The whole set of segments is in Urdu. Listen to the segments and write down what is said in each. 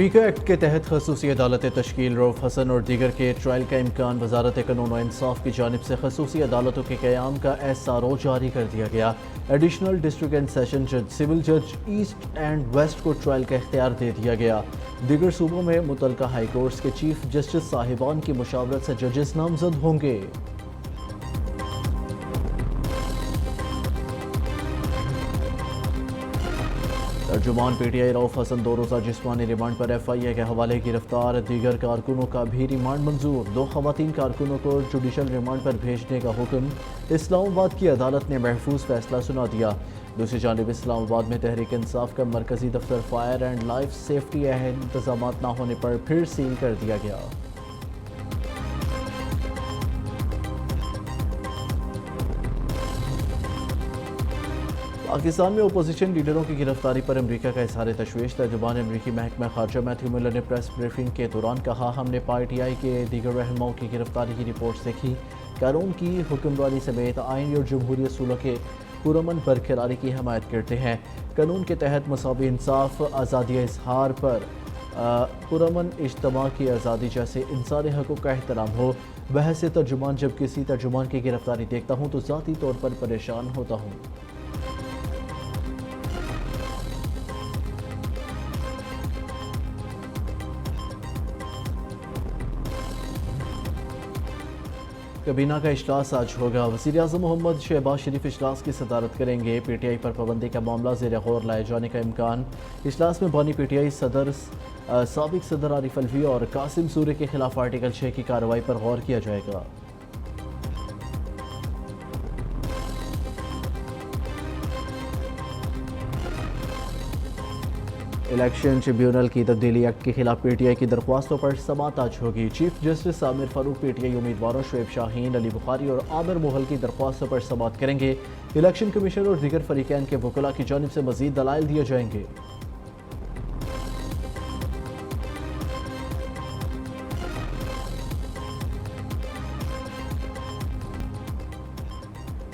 پیکا ایکٹ کے تحت خصوصی عدالت تشکیل رؤف حسن اور دیگر کے ٹرائل کا امکان وزارت قانون و انصاف کی جانب سے خصوصی عدالتوں کے قیام کا SRO جاری کر دیا گیا۔ ایڈیشنل ڈسٹرکٹ اینڈ سیشن جج سول جج ایسٹ اینڈ ویسٹ کو ٹرائل کا اختیار دے دیا گیا۔ دیگر صوبوں میں متعلقہ ہائی کورٹس کے چیف جسٹس صاحبان کی مشاورت سے ججز نامزد ہوں گے۔ ترجمان PTI رؤف حسن 2 روزہ جسمانی ریمانڈ پر FIA کے حوالے گرفتار، دیگر کارکنوں کا بھی ریمانڈ منظور۔ 2 خواتین کارکنوں کو جوڈیشل ریمانڈ پر بھیجنے کا حکم، اسلام آباد کی عدالت نے محفوظ فیصلہ سنا دیا۔ دوسری جانب اسلام آباد میں تحریک انصاف کا مرکزی دفتر فائر اینڈ لائف سیفٹی اہم انتظامات نہ ہونے پر پھر سیل کر دیا گیا۔ پاکستان میں اپوزیشن لیڈروں کی گرفتاری پر امریکہ کا اظہار تشویش۔ ترجمان امریکی محکمہ خارجہ میتھیو ملر نے پریس بریفنگ کے دوران کہا، ہم نے PTI کے دیگر رہنماؤں کی گرفتاری کی رپورٹس دیکھی، قانون کی حکمرانی سمیت آئینی اور جمہوری اصولوں کے پرامن برقراری کی حمایت کرتے ہیں۔ قانون کے تحت مساوی انصاف، آزادی اظہار پر پرامن اجتماع کی آزادی جیسے انسانی حقوق کا احترام ہو۔ بحیثیت ترجمان جب کسی ترجمان کی گرفتاری دیکھتا ہوں تو ذاتی طور پر پریشان ہوتا ہوں۔ کابینہ کا اجلاس آج ہوگا۔ وزیراعظم محمد شہباز شریف اجلاس کی صدارت کریں گے۔ PTI پر پابندی کا معاملہ زیر غور لائے جانے کا امکان۔ اجلاس میں بانی PTI سابق صدر عارف الوی اور قاسم سوری کے خلاف آرٹیکل 6 کی کارروائی پر غور کیا جائے گا۔ الیکشن ٹریبیونل کی تبدیلی ایکٹ کے خلاف PTI کی درخواستوں پر سماعت آج ہوگی۔ چیف جسٹس عامر فاروق PTI امیدواروں شعیب شاہین، علی بخاری اور عامر موہل کی درخواستوں پر سماعت کریں گے۔ الیکشن کمیشن اور دیگر فریقین کے وکلاء کی جانب سے مزید دلائل دیے جائیں گے۔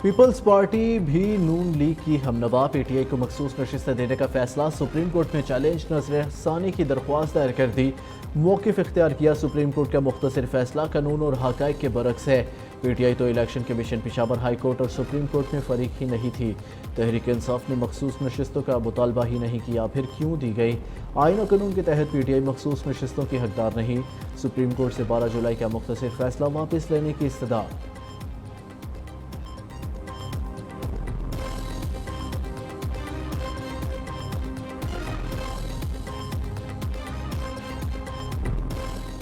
پیپلز پارٹی بھی نون لیگ کی ہمنوا، PTI کو مخصوص نشستیں دینے کا فیصلہ۔ سپریم کورٹ میں چیلنج نظر ثانی کی درخواست دائر کر دی، موقف اختیار کیا۔ سپریم کورٹ کا مختصر فیصلہ قانون اور حقائق کے برعکس ہے۔ PTI تو election commission, Peshawar high court اور سپریم کورٹ میں فریق ہی نہیں تھی۔ تحریک انصاف نے مخصوص نشستوں کا مطالبہ ہی نہیں کیا، پھر کیوں دی گئی؟ آئین و قانون کے تحت PTI مخصوص نشستوں کی حقدار نہیں۔ سپریم کورٹ سے 12 جولائی کا مختصر فیصلہ واپس لینے کی استدعا۔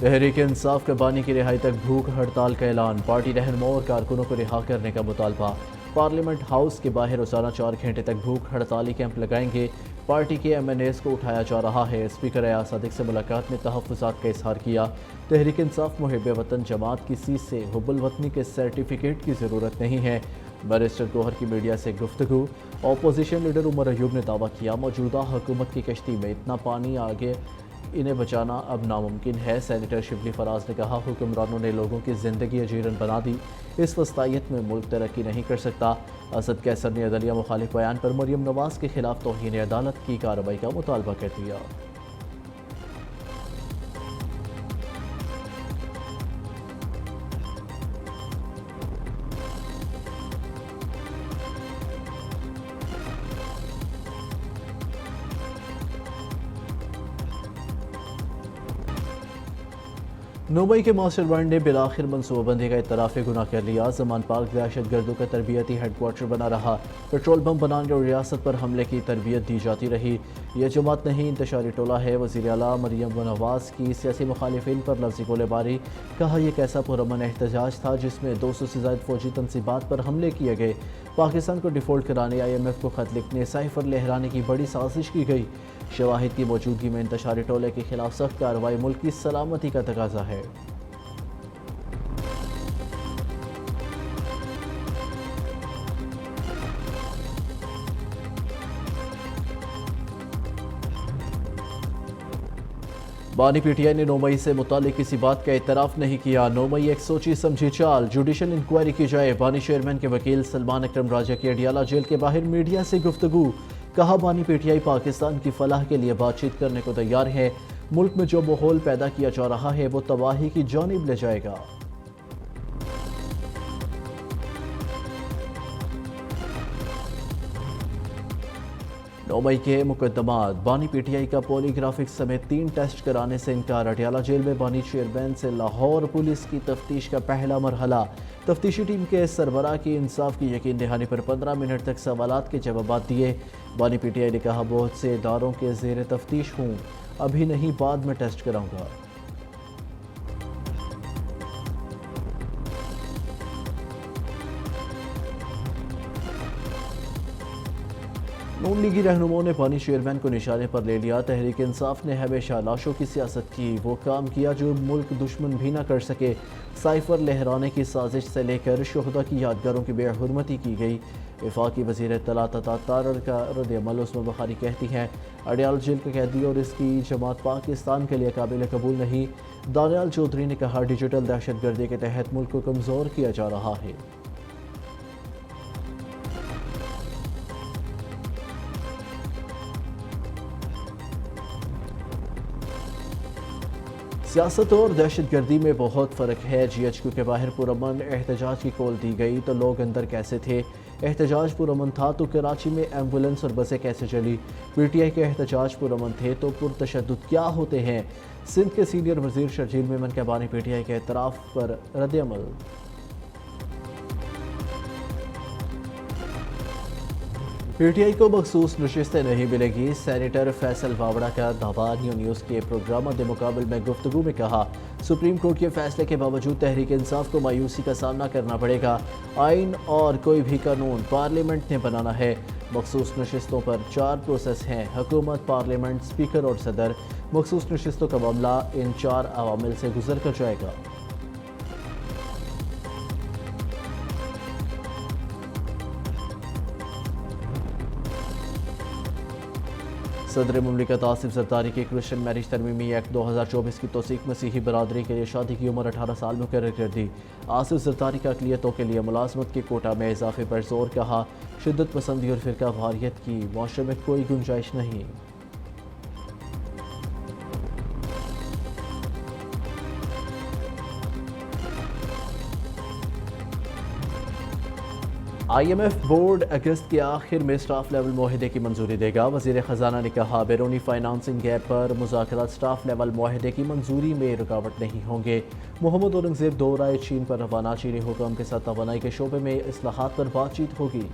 تحریک انصاف کے بانی کی رہائی تک بھوک ہڑتال کا اعلان، پارٹی رہنماؤں اور کارکنوں کو رہا کرنے کا مطالبہ۔ پارلیمنٹ ہاؤس کے باہر روزانہ 4 گھنٹے تک بھوک ہڑتالی کیمپ لگائیں گے۔ پارٹی کے MNAs کو اٹھایا جا رہا ہے۔ اسپیکر ایاز صادق سے ملاقات میں تحفظات کا اظہار کیا۔ تحریک انصاف محب وطن جماعت کسی سے حب الوطنی کے سرٹیفکیٹ کی ضرورت نہیں ہے۔ بیرسٹر گوہر کی میڈیا سے گفتگو۔ اپوزیشن لیڈر عمر ایوب نے دعویٰ کیا، موجودہ حکومت کی کشتی میں اتنا پانی آگے انہیں بچانا اب ناممکن ہے۔ سینیٹر شبلی فراز نے کہا، حکمرانوں نے لوگوں کی زندگی اجیرن بنا دی، اس وسطیت میں ملک ترقی نہیں کر سکتا۔ اسد قیصر نے عدلیہ مخالف بیان پر مریم نواز کے خلاف توہین عدالت کی کارروائی کا مطالبہ کر دیا۔ نومئی کے ماسٹر مائنڈ نے بالآخر منصوبہ بندی کا اعتراف گناہ کر لیا۔ زمان پاک دہشت گردوں کا تربیتی ہیڈ کوارٹر بنا رہا، پیٹرول بم بنانے اور ریاست پر حملے کی تربیت دی جاتی رہی۔ یہ جماعت نہیں، انتشاری ٹولہ ہے۔ وزیر اعلیٰ مریم نواز کی سیاسی مخالفین پر لفظی گولہ باری، کہا یہ کیسا پرامن احتجاج تھا جس میں 200 سے زائد فوجی تنصیبات پر حملے کیے گئے۔ پاکستان کو ڈیفالٹ کرانے، IMF کو خط لکھنے، سائفر لہرانے کی بڑی سازش کی گئی۔ شواہد کی موجودگی میں انتشاری ٹولے کے خلاف سخت کارروائی ملک کی سلامتی کا تقاضا ہے۔ بانی PTI نے نومئی سے متعلق کسی بات کا اعتراف نہیں کیا۔ نومئی ایک سوچی سمجھی چال، جوڈیشل انکوائری کی جائے۔ بانی چیئرمین کے وکیل سلمان اکرم راجہ کی اڈیالہ جیل کے باہر میڈیا سے گفتگو، کہا بانی PTI پاکستان کی فلاح کے لیے بات چیت کرنے کو تیار ہے۔ ملک میں جو ماحول پیدا کیا جا رہا ہے وہ تباہی کی جانب لے جائے گا۔ 9 مئی کے مقدمات، بانی پی ٹی آئی کا پولی گرافکس سمیت 3 ٹیسٹ کرانے سے انکار۔ اڈیالہ جیل میں بانی چیئرمین سے لاہور پولیس کی تفتیش کا پہلا مرحلہ۔ تفتیشی ٹیم کے سربراہ کی انصاف کی یقین دہانی پر 15 منٹ تک سوالات کے جوابات دیے۔ بانی پی ٹی آئی نے کہا بہت سے اداروں کے زیر تفتیش ہوں، ابھی نہیں، بعد میں ٹیسٹ کراؤں گا۔ نون لیگی رہنماؤں نے بانی چیئرمین کو نشانے پر لے لیا۔ تحریک انصاف نے ہمیشہ لاشوں کی سیاست کی، وہ کام کیا جو ملک دشمن بھی نہ کر سکے۔ سائفر لہرانے کی سازش سے لے کر شہداء کی یادگاروں کی بے حرمتی کی گئی۔ وفاقی وزیر اطلاعات عطا تارڑ کا رد عمل، عثمہ بخاری کہتی ہیں اڈیالہ جیل کا قیدی اور اس کی جماعت پاکستان کے لیے قابل قبول نہیں۔ دانیال چودھری نے کہا ڈیجیٹل دہشت گردی کے تحت ملک کو کمزور کیا جا رہا ہے۔ سیاست اور دہشت گردی میں بہت فرق ہے۔ جی ایچ کیو کے باہر پرامن احتجاج کی کال دی گئی تو لوگ اندر کیسے تھے؟ احتجاج پرامن تھا تو کراچی میں ایمبولنس اور بسیں کیسے چلی؟ پی ٹی آئی کے احتجاج پرامن تھے تو پرتشدد کیا ہوتے ہیں؟ سندھ کے سینئر وزیر شرجیل میمن کا بانی پی ٹی آئی کے اعتراف پر رد عمل۔ پی ٹی آئی کو مخصوص نشستیں نہیں ملے گی، سینیٹر فیصل واوڑا کا دعویٰ۔ نیوز کے پروگرام دے مقابل میں گفتگو میں کہا سپریم کورٹ کے فیصلے کے باوجود تحریک انصاف کو مایوسی کا سامنا کرنا پڑے گا۔ آئین اور کوئی بھی قانون پارلیمنٹ نے بنانا ہے۔ مخصوص نشستوں پر 4 پروسیس ہیں، حکومت، پارلیمنٹ، اسپیکر اور صدر۔ مخصوص نشستوں کا معاملہ ان 4 عوامل سے گزر کر جائے گا۔ صدر مملکت آصف زرداری کی کرسچن میرج ترمیمی ایکٹ 2024 کی توثیق مسیحی برادری کے لیے شادی کی عمر 18 سال مقرر کر دی۔ آصف زرداری کا اقلیتوں کے لیے ملازمت کے کوٹا میں اضافے پر زور، کہا شدت پسندی اور فرقہ واریت کی معاشرے میں کوئی گنجائش نہیں۔ آئی ایم ایف بورڈ اگست کے آخر میں اسٹاف لیول معاہدے کی منظوری دے گا۔ وزیر خزانہ نے کہا بیرونی فائنانسنگ گیپ پر مذاکرات اسٹاف لیول معاہدے کی منظوری میں رکاوٹ نہیں ہوں گے۔ محمد اورنگزیب دورہ چین پر روانہ، چینی حکام کے ساتھ توانائی کے شعبے میں اصلاحات پر بات چیت ہوگی۔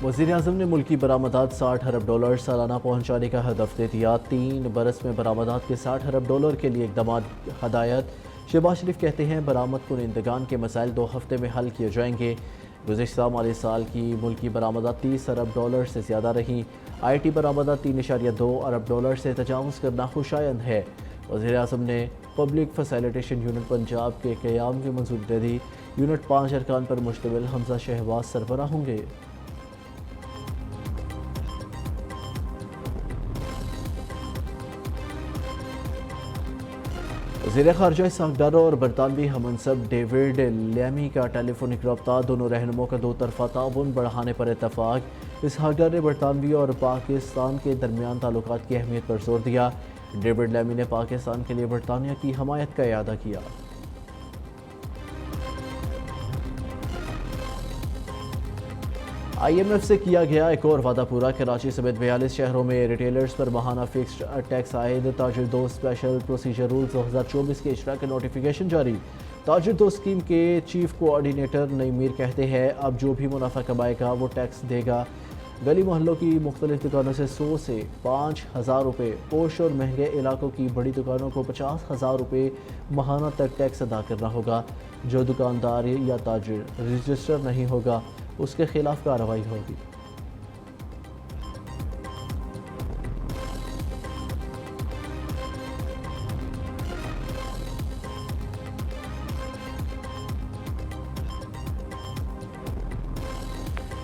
وزیراعظم نے ملکی برآمدات $60 ارب سالانہ پہنچانے کا ہدف دے دیا۔ 3 برس میں برآمدات کے $60 ارب کے لیے اقدامات ہدایت۔ شہباز شریف کہتے ہیں برآمد کنندگان کے مسائل 2 ہفتے میں حل کیے جائیں گے۔ گزشتہ مالی سال کی ملکی برآمدات $30 ارب سے زیادہ رہیں۔ آئی ٹی برآمدات $3.2 ارب سے تجاوز کرنا خوشائند ہے۔ وزیراعظم نے پبلک فیسیلیٹیشن یونٹ پنجاب کے قیام کی منظوری دے دی۔ یونٹ 5 ارکان پر مشتمل، حمزہ شہباز سربراہ ہوں گے۔ وزیر خارجہ اسحاق ڈار اور برطانوی ہم منصب ڈیوڈ لیمی کا ٹیلی فونک رابطہ، دونوں رہنماؤں کا 2 طرفہ تعاون بڑھانے پر اتفاق۔ اسحاق ڈار نے برطانوی اور پاکستان کے درمیان تعلقات کی اہمیت پر زور دیا۔ ڈیوڈ لیمی نے پاکستان کے لیے برطانیہ کی حمایت کا اعادہ کیا۔ آئی ایم ایف سے کیا گیا ایک اور وعدہ پورا، کراچی سمیت 42 شہروں میں ریٹیلرز پر ماہانہ فکسڈ ٹیکس عائد۔ تاجر دوست اسپیشل پروسیجر رولز 2024 کے اجرا کا نوٹیفیکیشن جاری۔ تاجر دوست اسکیم کے چیف کوآرڈینیٹر نعیم میر کہتے ہیں اب جو بھی منافع کمائے گا وہ ٹیکس دے گا۔ گلی محلوں کی مختلف دکانوں سے 100 سے 5,000 روپے، پوش اور مہنگے علاقوں کی بڑی دکانوں کو 50,000 روپے ماہانہ تک ٹیکس ادا کرنا ہوگا۔ جو دکاندار یا تاجر رجسٹر نہیں ہوگا اس کے خلاف کارروائی ہوگی۔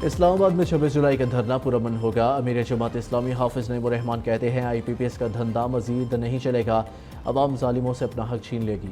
اسلام آباد میں 26 جولائی کا دھرنا پرامن ہوگا۔ امیر جماعت اسلامی حافظ نعیم الرحمان کہتے ہیں آئی پی پی ایس کا دھندا مزید نہیں چلے گا، عوام ظالموں سے اپنا حق چھین لے گی۔